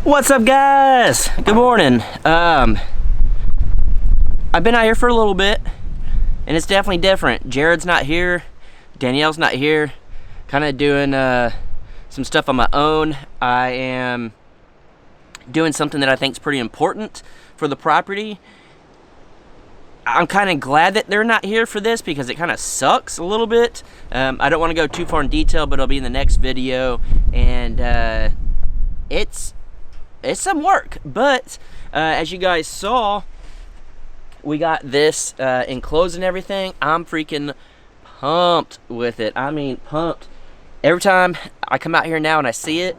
What's up, guys? Good morning. I've been out here for a little bit, and it's definitely different. Jared's not here. Danielle's not here. Kind of doing some stuff on my own. I am doing something that I think is pretty important for the property. I'm kind of glad that they're not here for this because it kind of sucks a little bit. I don't want to go too far in detail, but it'll be in the next video, and it's some work. But as you guys saw, we got this enclosed and everything. I'm freaking pumped with it. I mean, pumped. Every time I come out here now and I see it,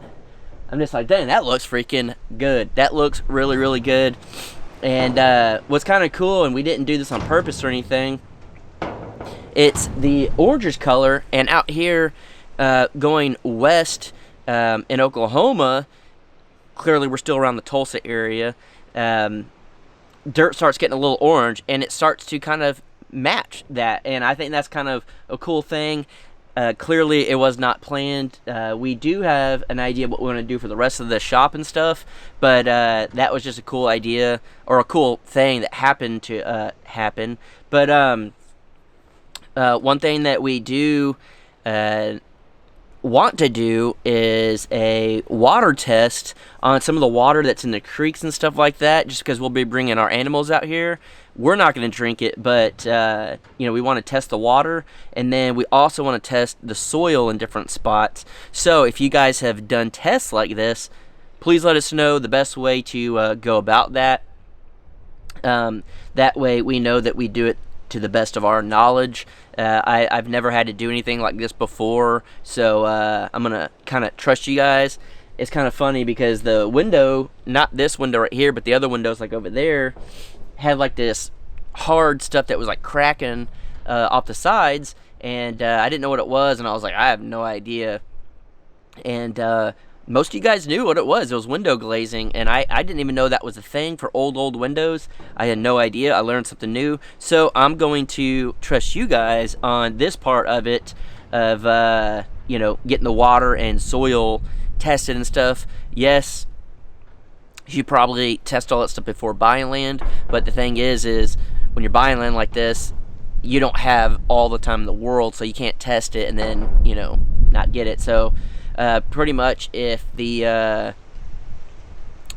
I'm just like, dang, that looks freaking good. That looks really, really good. And what's kind of cool, and we didn't do this on purpose or anything, it's the orange color, and out here going west in Oklahoma, clearly we're still around the Tulsa area, dirt starts getting a little orange, and it starts to kind of match that, and I think that's kind of a cool thing. Clearly it was not planned. We do have an idea what we want to do for the rest of the shop and stuff, but that was just a cool idea, or a cool thing that happened to happen. But one thing that we do want to do is a water test on some of the water that's in the creeks and stuff like that, just because we'll be bringing our animals out here. We're not going to drink it, but you know, we want to test the water, and then we also want to test the soil in different spots. So if you guys have done tests like this, please let us know the best way to go about that. That way we know that we do it to the best of our knowledge. I've never had to do anything like this before, so I'm gonna kind of trust you guys. It's kind of funny because the window, not this window right here, but the other windows like over there, had like this hard stuff that was like cracking off the sides, and I didn't know what it was, and I was like, I have no idea. And most of you guys knew what it was. It was window glazing, and I didn't even know that was a thing for old windows. I had no idea. I learned something new. So I'm going to trust you guys on this part of it, of you know, getting the water and soil tested and stuff. Yes, you should probably test all that stuff before buying land, but the thing is when you're buying land like this, you don't have all the time in the world, so you can't test it and then, you know, not get it. So pretty much if the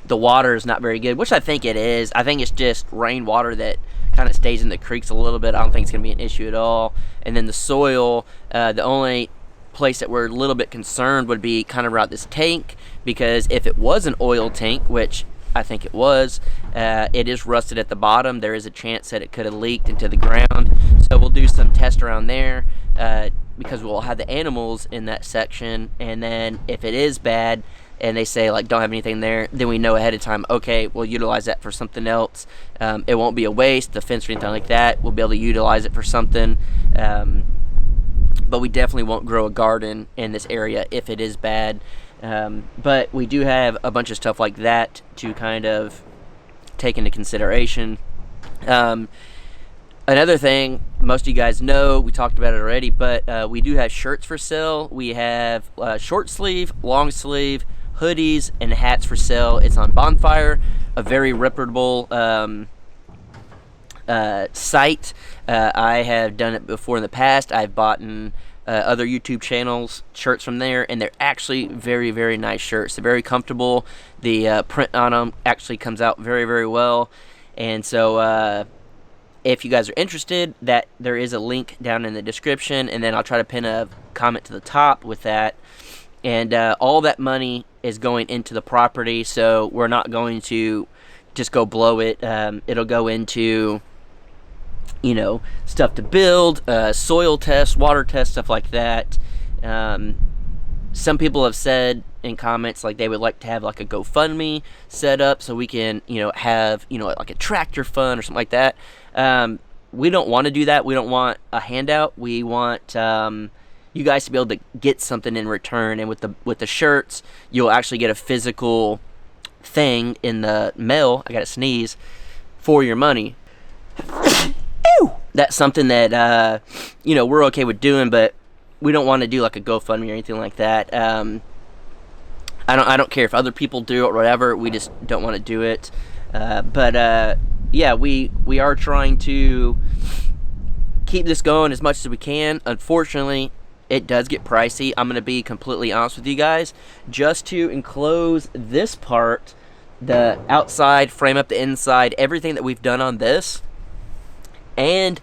water is not very good, which I think it is, I think it's just rainwater that kind of stays in the creeks a little bit. I don't think it's going to be an issue at all. And then the soil, the only place that we're a little bit concerned would be kind of around this tank, because if it was an oil tank, which I think it was, it is rusted at the bottom. There is a chance that it could have leaked into the ground, so we'll do some tests around there, because we'll have the animals in that section. And then if it is bad and they say like don't have anything there, then we know ahead of time, okay, we'll utilize that for something else. It won't be a waste, the fence or anything like that. We'll be able to utilize it for something. But we definitely won't grow a garden in this area if it is bad. But we do have a bunch of stuff like that to kind of take into consideration. Another thing, most of you guys know, we talked about it already, but we do have shirts for sale. We have short sleeve, long sleeve, hoodies, and hats for sale. It's on Bonfire, a very reputable site. I have done it before in the past. I've bought other YouTube channels shirts from there, and they're actually very, very nice shirts. They're very comfortable. The print on them actually comes out very, very well. And so if you guys are interested, that there is a link down in the description, and then I'll try to pin a comment to the top with that. And all that money is going into the property, so we're not going to just go blow it. It'll go into, you know, stuff to build, soil tests, water tests, stuff like that. Some people have said in comments like they would like to have like a GoFundMe set up so we can, you know, have, you know, like a tractor fund or something like that. We don't want to do that. We don't want a handout. We want you guys to be able to get something in return. And with the shirts, you'll actually get a physical thing in the mail. I gotta sneeze. For your money. That's something that you know, we're okay with doing, but we don't want to do like a GoFundMe or anything like that. I don't care if other people do it or whatever. We just don't want to do it. But yeah, we are trying to keep this going as much as we can. Unfortunately, it does get pricey. I'm going to be completely honest with you guys. Just to enclose this part, the outside, frame up the inside, everything that we've done on this, and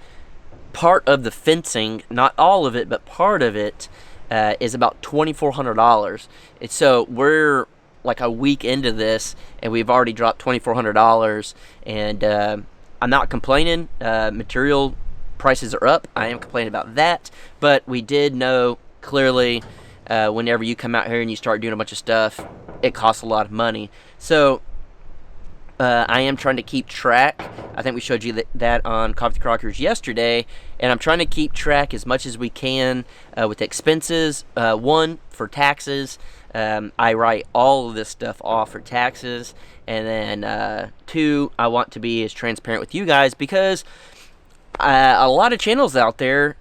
part of the fencing, not all of it, but part of it, is about $2,400. And so we're like a week into this, and we've already dropped $2,400. And I'm not complaining. Material prices are up. I am complaining about that. But we did know clearly, whenever you come out here and you start doing a bunch of stuff, it costs a lot of money. So I am trying to keep track. I think we showed you that on Coffee Crockers yesterday, and I'm trying to keep track as much as we can with expenses. One, for taxes. I write all of this stuff off for taxes, and then two, I want to be as transparent with you guys, because a lot of channels out there,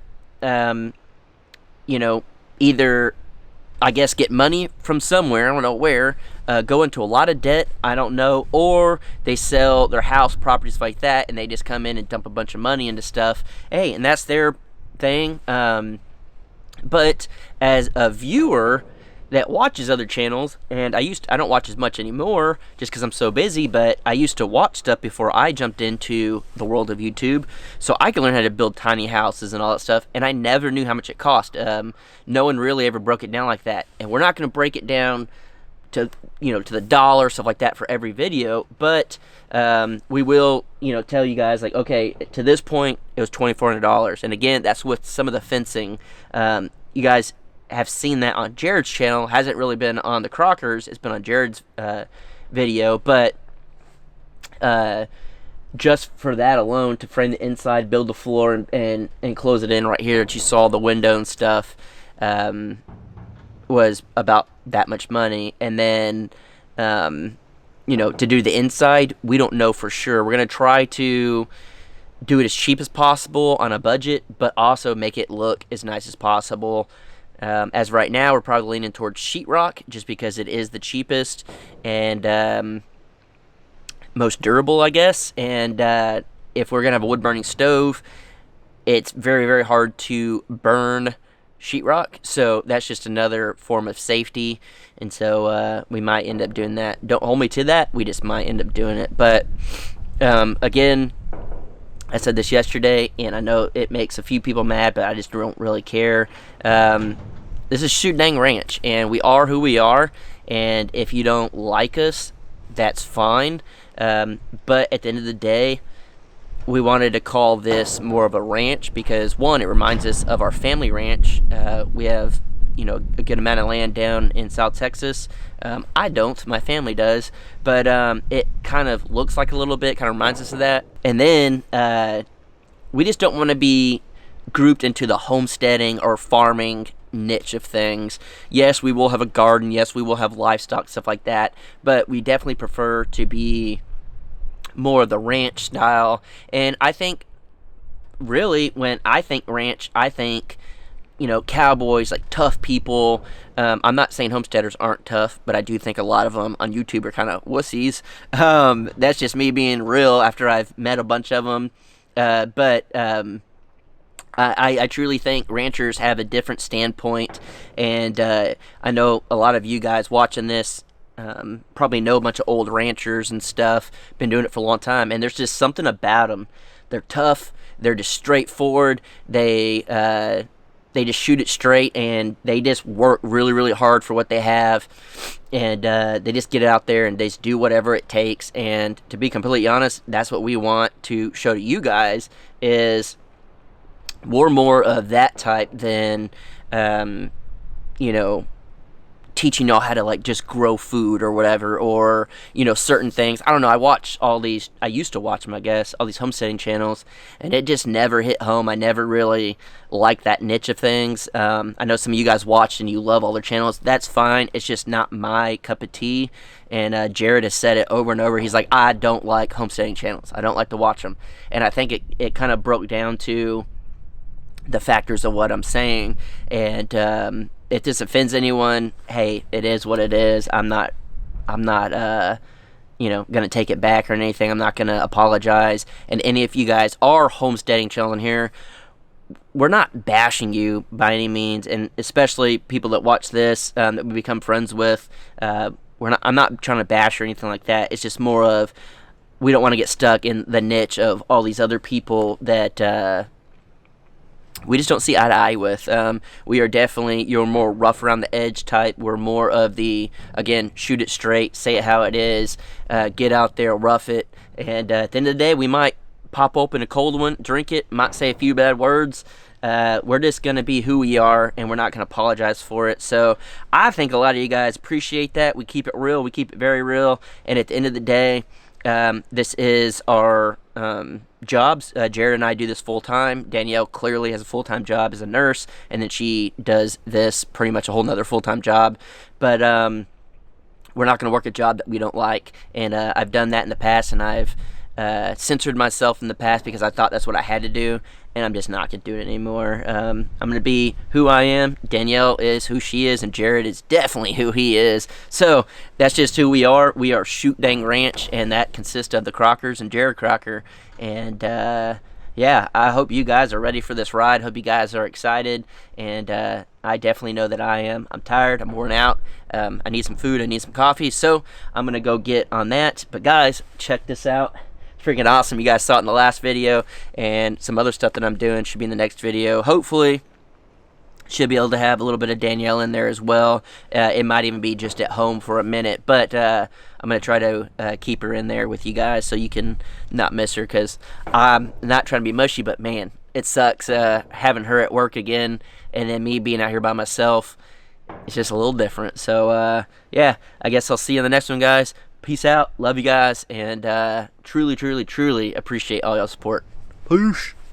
either, I guess, get money from somewhere, I don't know where, go into a lot of debt, I don't know, or they sell their house, properties like that, and they just come in and dump a bunch of money into stuff. Hey, and that's their thing. But as a viewer that watches other channels, and I don't watch as much anymore just because I'm so busy, but I used to watch stuff before I jumped into the world of YouTube, so I could learn how to build tiny houses and all that stuff, and I never knew how much it cost. No one really ever broke it down like that, and we're not going to break it down to to the dollar, stuff like that, for every video, but we will tell you guys, like, okay, to this point it was $2,400, and again, that's with some of the fencing. You guys have seen that on Jared's channel. Hasn't really been on the Crockers, it's been on Jared's video, but just for that alone, to frame the inside, build the floor, and close it in right here that you saw, the window and stuff, was about that much money. And then to do the inside, we don't know for sure. We're going to try to do it as cheap as possible on a budget, but also make it look as nice as possible. As right now, we're probably leaning towards sheetrock, just because it is the cheapest and most durable, I guess. And if we're going to have a wood-burning stove, it's very, very hard to burn sheetrock, so that's just another form of safety. And so we might end up doing that. Don't hold me to that. We just might end up doing it. But again, I said this yesterday, and I know it makes a few people mad, but I just don't really care. This is Shoot Dang Ranch, and we are who we are, and if you don't like us, that's fine. But at the end of the day, we wanted to call this more of a ranch because, one, it reminds us of our family ranch. We have, a good amount of land down in South Texas. I don't, my family does, but it kind of looks like a little bit, kind of reminds us of that. And then we just don't want to be grouped into the homesteading or farming niche of things. Yes, we will have a garden. Yes, we will have livestock, stuff like that, but we definitely prefer to be more of the ranch style. And I think, really, when I think ranch, I think cowboys, like tough people. I'm not saying homesteaders aren't tough, but I do think a lot of them on YouTube are kind of wussies. That's just me being real after I've met a bunch of them. But I truly think ranchers have a different standpoint, and I know a lot of you guys watching this probably know a bunch of old ranchers and stuff, been doing it for a long time, and there's just something about them. They're tough, they're just straightforward, they just shoot it straight, and they just work really, really hard for what they have, and they just get out there and they just do whatever it takes. And to be completely honest, that's what we want to show to you guys, is we're more of that type than teaching y'all how to, like, just grow food or whatever, or certain things. I don't know, I used to watch them, I guess, all these homesteading channels, and it just never hit home. I never really liked that niche of things. I know some of you guys watched and you love all their channels. That's fine, it's just not my cup of tea. And Jared has said it over and over. He's like, I don't like homesteading channels, I don't like to watch them. And I think it kind of broke down to the factors of what I'm saying. And if this offends anyone, hey, it is what it is. I'm not gonna take it back or anything. I'm not gonna apologize. And any of you guys are homesteading, chilling here, we're not bashing you by any means, and especially people that watch this, that we become friends with. I'm not trying to bash or anything like that. It's just more of, we don't want to get stuck in the niche of all these other people that we just don't see eye to eye with. We are definitely, you're more rough around the edge type. We're more of the, again, shoot it straight, say it how it is, get out there, rough it, and at the end of the day, we might pop open a cold one, drink it, might say a few bad words. We're just going to be who we are, and we're not going to apologize for it. So I think a lot of you guys appreciate that. We keep it real. We keep it very real. And at the end of the day, this is our jobs. Jared and I do this full-time. Danielle clearly has a full-time job as a nurse, and then she does this pretty much a whole nother full-time job. But we're not going to work a job that we don't like. And I've done that in the past, and I've censored myself in the past because I thought that's what I had to do, and I'm just not going to do it anymore. I'm going to be who I am. Danielle is who she is, and Jared is definitely who he is. So that's just who we are. We are Shoot Dang Ranch, and that consists of the Crockers and Jared Crocker. And yeah, I hope you guys are ready for this ride. Hope you guys are excited, and I definitely know that I am. I'm tired. I'm worn out. I need some food. I need some coffee. So I'm going to go get on that. But guys, check this out. Freaking awesome. You guys saw it in the last video, and some other stuff that I'm doing should be in the next video. Hopefully should be able to have a little bit of Danielle in there as well. It might even be just at home for a minute, but I'm going to try to keep her in there with you guys so you can not miss her, because I'm not trying to be mushy, but man, it sucks having her at work again and then me being out here by myself. It's just a little different. So yeah, I guess I'll see you in the next one, guys. Peace out. Love you guys. And truly, truly, truly appreciate all y'all support. Peace.